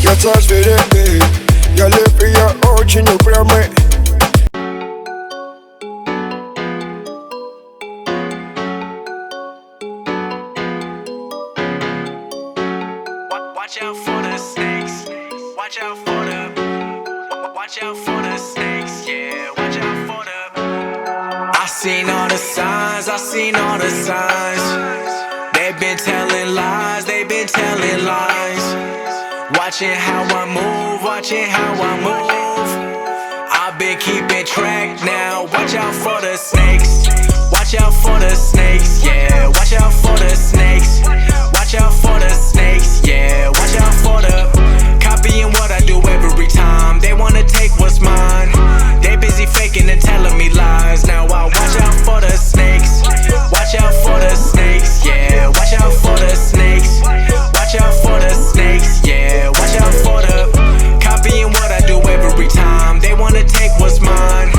Я царь свирепый, я лев и я очень упрямый. Watch out for the snakes. Watch out for the. Watch out for the snakes. Yeah, watch out for the. I seen all the signs. I seen all the signs. They've been telling lies. They've been telling lies. Watching how I move. Watching how I move. I've been keeping track now. Watch out for the snakes. Watch out for the snakes. Yeah, watch out for the snakes. Watch out for the snakes. Yeah, watch out for the. Copying what I do every time. They wanna take what's mine. They busy faking and telling me lies. Now I watch out for the snakes. Watch out for the snakes. Yeah, watch out for the snakes. Watch out for the snakes. Yeah, watch out for the. Copying what I do every time. They wanna take what's mine.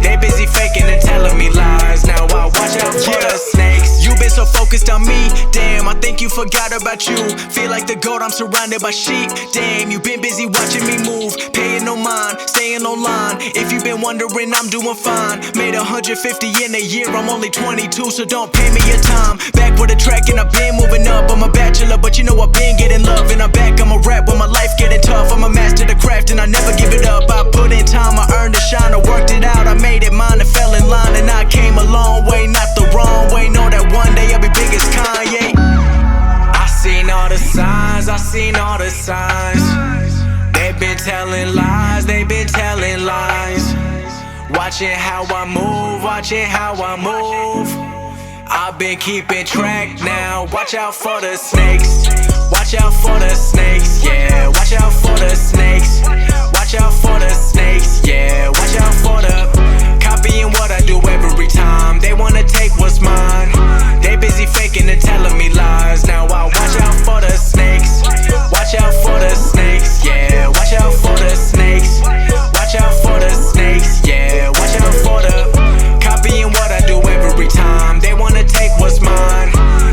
They busy faking and telling me lies. Now I watch out for the snakes. You been so focused on me, damn, I think you forgot about you. Feel like the goat, I'm surrounded by sheep. Damn, you been busy watching me move, paying no mind, staying online. If you been wondering, I'm doing fine. Made 150 in a year, I'm only 22, so don't pay me your time. Back with the track and I've been moving up. I'm a bachelor, but you know I've been getting love. And I'm back, I'm a rap when my life getting tough. I'm a master of the craft and I never give it up. I put in time, I earned a shine, I worked it out. I made it mine and fell in line, and I came a long way, not the wrong way. Know that one day I'll be big as Kanye. I seen all the signs, I seen all the signs. They've been telling lies, they've been telling lies. Watching how I move, watching how I move. I've been keeping track now. Watch out for the snakes. Watch out for the snakes. Yeah, watch out for the snakes. Watch out for the snakes. Yeah, watch out for the. Copying what I do every time. They wanna take what's mine. They busy faking and telling me lies. Now I watch out for the snakes. Watch out for the snakes. Yeah, watch out for the snakes. Watch out for the snakes. Yeah, watch out for the. Copying what I do every time. They wanna take what's mine.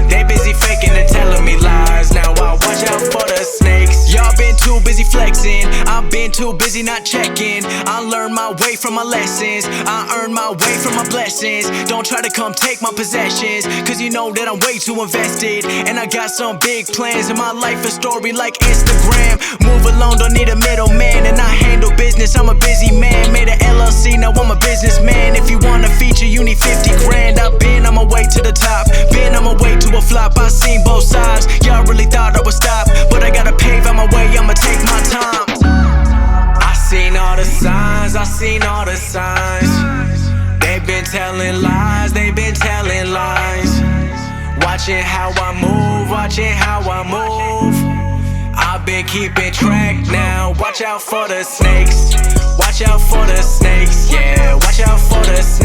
They busy faking and telling me lies. Now I watch out for the snakes. Y'all been too busy flexing. I've been too busy not checking. I learned my way from my lessons. I earned my way from my blessings. Don't try to come take my possessions, cause you know that I'm way too invested. And I got some big plans in my life, a story like Instagram. Move alone, don't need a middleman. And I handle business, I'm a busy man. Made a LLC, now I'm a businessman. If you want a feature, you need 50 grand. I've been on my way to the top. Been on my way to a flop. I seen both sides. Y'all really thought I would stop, but I gotta pave out my way, I'ma take my time. I seen all the signs, I seen all the signs. They've been telling lies, they've been telling lies. Watching how I move, watching how I move. I've been keeping track now. Watch out for the snakes. Watch out for the snakes. Yeah, watch out for the snakes.